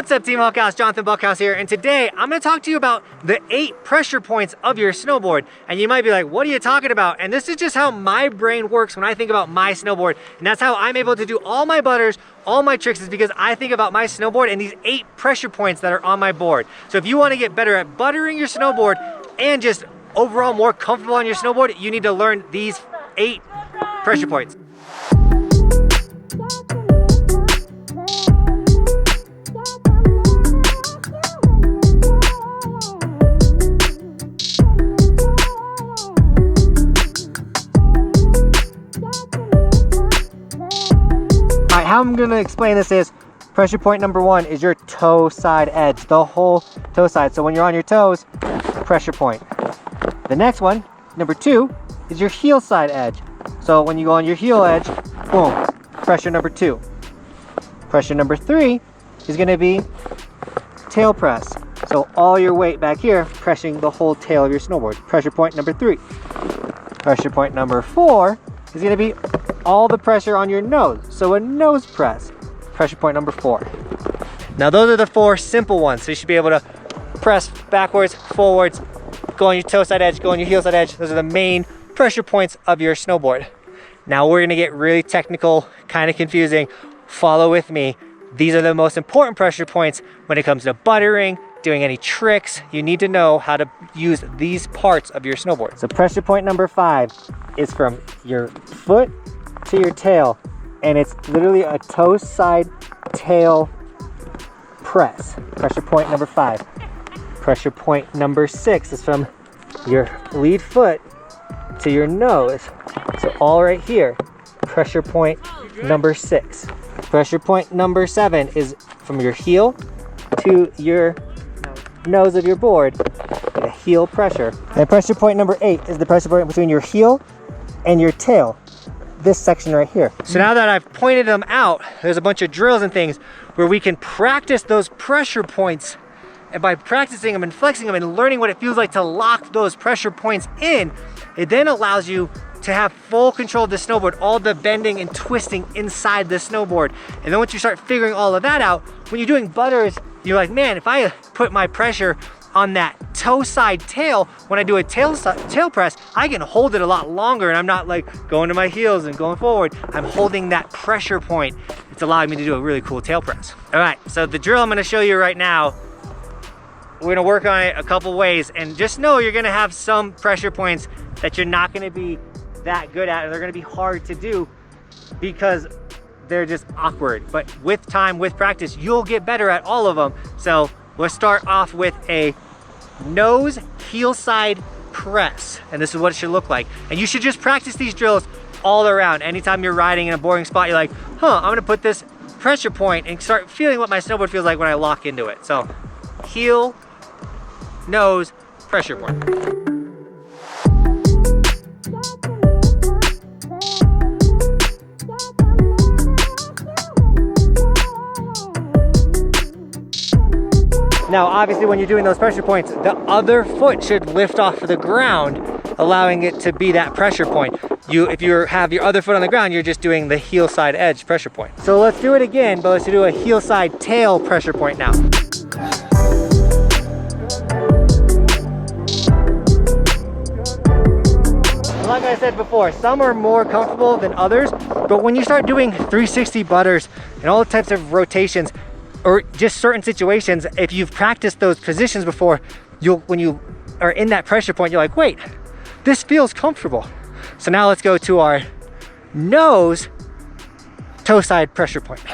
What's up, Team Buckhouse? Johnathan Buckhouse here, and today I'm going to talk to you about the 8 pressure points of your snowboard. And you might be like, what are you talking about? And this is just how my brain works when I think about my snowboard, and that's how I'm able to do all my butters, all my tricks, is because I think about my snowboard and these 8 pressure points that are on my board. So if you want to get better at buttering your snowboard and just overall more comfortable on your snowboard, you need to learn these 8 pressure points. How I'm gonna explain this is, pressure point number 1 is your toe side edge, the whole toe side. So when you're on your toes, pressure point. The next one, number 2, is your heel side edge. So when you go on your heel edge, boom, pressure number 2. Pressure number 3 is gonna be tail press. So all your weight back here, pressing the whole tail of your snowboard. Pressure point number 3. Pressure point number 4 is gonna be all the pressure on your nose, so a nose press. Pressure point number 4. Now those are the 4 simple ones, so you should be able to press backwards, forwards, go on your toe side edge, go on your heel side edge. Those are the main pressure points of your snowboard. Now we're gonna get really technical, kind of confusing. Follow with me. These are the most important pressure points when it comes to buttering, doing any tricks. You need to know how to use these parts of your snowboard. So pressure point number 5 is from your foot to your tail, and it's literally a toe side tail press. Pressure point number 5. Pressure point number 6 is from your lead foot to your nose, so all right here. Pressure point number 6. Pressure point number 7 is from your heel to your nose of your board, like a heel pressure. And pressure point number 8 is the pressure point between your heel and your tail, this section right here. So now that I've pointed them out, there's a bunch of drills and things where we can practice those pressure points, and by practicing them and flexing them and learning what it feels like to lock those pressure points in, it then allows you to have full control of the snowboard, all the bending and twisting inside the snowboard. And then once you start figuring all of that out, when you're doing butters, you're like, man, if I put my pressure on that toe side tail, when I do a tail press, I can hold it a lot longer, and I'm not like going to my heels and going forward. I'm holding that pressure point. It's allowing me to do a really cool tail press. All right, so the drill I'm gonna show you right now, we're gonna work on it a couple ways, and just know you're gonna have some pressure points that you're not gonna be that good at, or they're gonna be hard to do because they're just awkward. But with time, with practice, you'll get better at all of them. So let's start off with a nose heel side press, and this is what it should look like. And you should just practice these drills all around. Anytime you're riding in a boring spot, you're like, I'm gonna put this pressure point and start feeling what my snowboard feels like when I lock into it. So heel, nose, pressure point. Now, obviously, when you're doing those pressure points, the other foot should lift off the ground, allowing it to be that pressure point. If you have your other foot on the ground, you're just doing the heel side edge pressure point. So let's do it again, but let's do a heel side tail pressure point now. Like I said before, some are more comfortable than others, but when you start doing 360 butters and all types of rotations, or just certain situations, if you've practiced those positions before, when you are in that pressure point, you're like, wait, this feels comfortable. So now let's go to our nose toe side pressure point.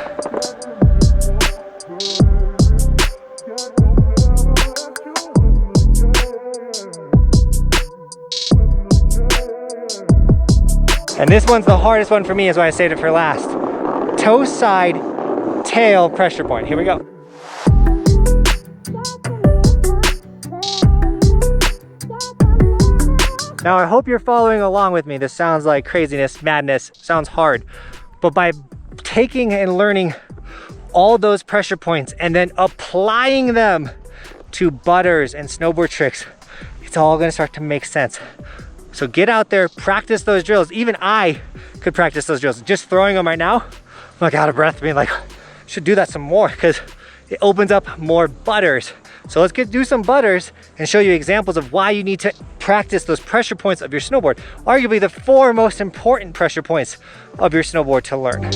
And this one's the hardest one for me, is why I saved it for last. Toe side tail pressure point. Here we go. Now I hope you're following along with me. This sounds like craziness, madness, sounds hard. But by taking and learning all those pressure points and then applying them to butters and snowboard tricks, it's all gonna start to make sense. So get out there, practice those drills. Even I could practice those drills. Just throwing them right now, I'm like out of breath, being like, should do that some more, because it opens up more butters. So let's do some butters and show you examples of why you need to practice those pressure points of your snowboard. Arguably the 4 most important pressure points of your snowboard to learn.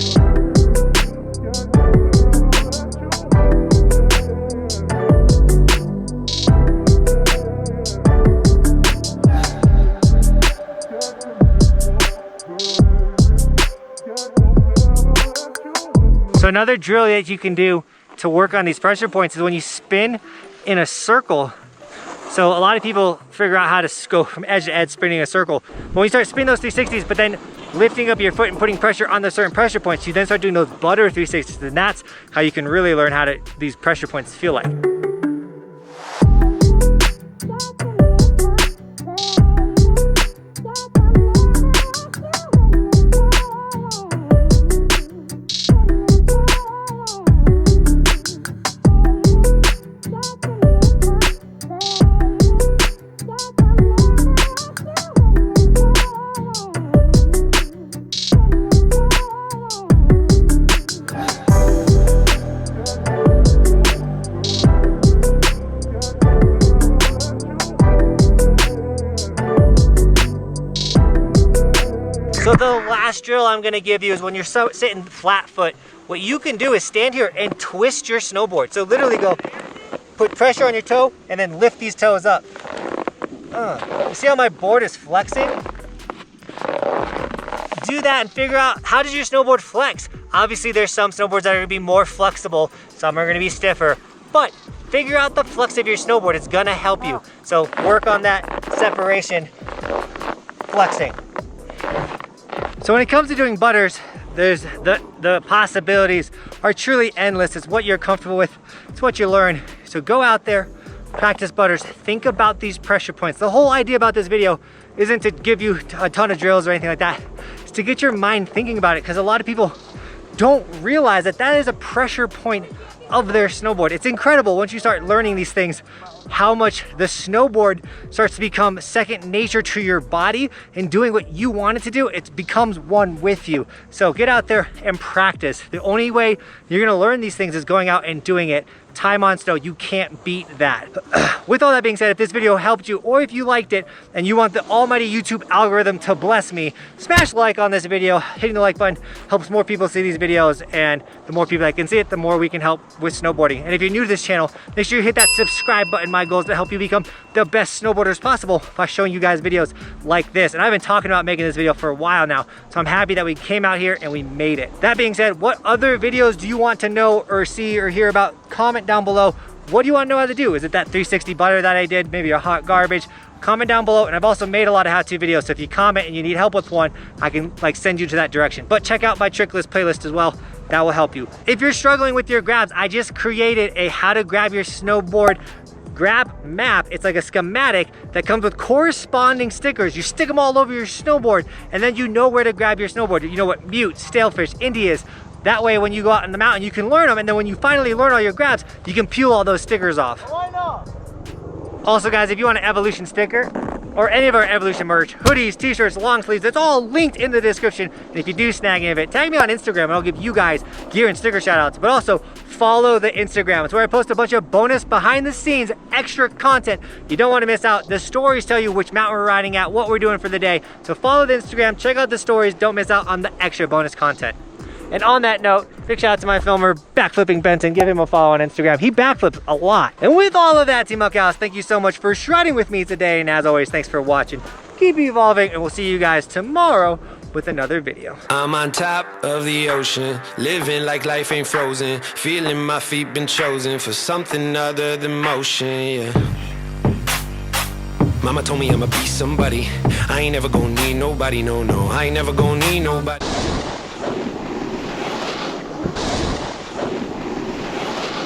So another drill that you can do to work on these pressure points is when you spin in a circle. So a lot of people figure out how to go from edge to edge spinning a circle. When you start spinning those 360s, but then lifting up your foot and putting pressure on the certain pressure points, you then start doing those butter 360s, and that's how you can really learn how these pressure points feel like. So the last drill I'm gonna give you is when you're sitting flat foot, what you can do is stand here and twist your snowboard. So literally go, put pressure on your toe and then lift these toes up. You see how my board is flexing? Do that and figure out, how does your snowboard flex? Obviously there's some snowboards that are gonna be more flexible, some are gonna be stiffer, but figure out the flex of your snowboard. It's gonna help you. So work on that separation, flexing. So when it comes to doing butters, there's the possibilities are truly endless. It's what you're comfortable with, it's what you learn. So go out there, practice butters, think about these pressure points. The whole idea about this video isn't to give you a ton of drills or anything like that. It's to get your mind thinking about it, because a lot of people don't realize that that is a pressure point of their snowboard. It's incredible once you start learning these things, how much the snowboard starts to become second nature to your body, and doing what you want it to do, it becomes one with you. So get out there and practice. The only way you're gonna learn these things is going out and doing it. Time on snow, you can't beat that. With all that being said, if this video helped you, or if you liked it and you want the almighty YouTube algorithm to bless me, smash like on this video. Hitting the like button helps more people see these videos, and the more people that can see it, the more we can help with snowboarding. And if you're new to this channel, make sure you hit that subscribe button. My goal is to help you become the best snowboarders possible by showing you guys videos like this. And I've been talking about making this video for a while now, so I'm happy that we came out here and we made it. That being said, what other videos do you want to know or see or hear about? Comment down below. What do you want to know how to do? Is it that 360 butter that I did? Maybe a hot garbage? Comment down below. And I've also made a lot of how-to videos, so if you comment and you need help with one, I can send you to that direction. But check out my trick list playlist as well. That will help you. If you're struggling with your grabs, I just created a how to grab your snowboard grab map. It's like a schematic that comes with corresponding stickers. You stick them all over your snowboard, and then you know where to grab your snowboard. You know what mute, stalefish, indie is. That way when you go out in the mountain, you can learn them, and then when you finally learn all your grabs, you can peel all those stickers off. Why not? Also guys, if you want an Evolution sticker, or any of our Evolution merch, hoodies, t-shirts, long sleeves, it's all linked in the description. And if you do snag any of it, tag me on Instagram and I'll give you guys gear and sticker shout outs. But also follow the Instagram. It's where I post a bunch of bonus behind the scenes extra content you don't want to miss out. The stories tell you which mountain we're riding at, what we're doing for the day. So follow the Instagram, check out the stories, don't miss out on the extra bonus content. And on that note, big shout out to my filmer, Backflipping Benson. Give him a follow on Instagram. He backflips a lot. And with all of that, Team Buckhouse, thank you so much for shredding with me today. And as always, thanks for watching. Keep evolving, and we'll see you guys tomorrow with another video. I'm on top of the ocean, living like life ain't frozen, feeling my feet been chosen for something other than motion, yeah. Mama told me I'ma be somebody. I ain't never gonna need nobody, no, I ain't never gonna need nobody.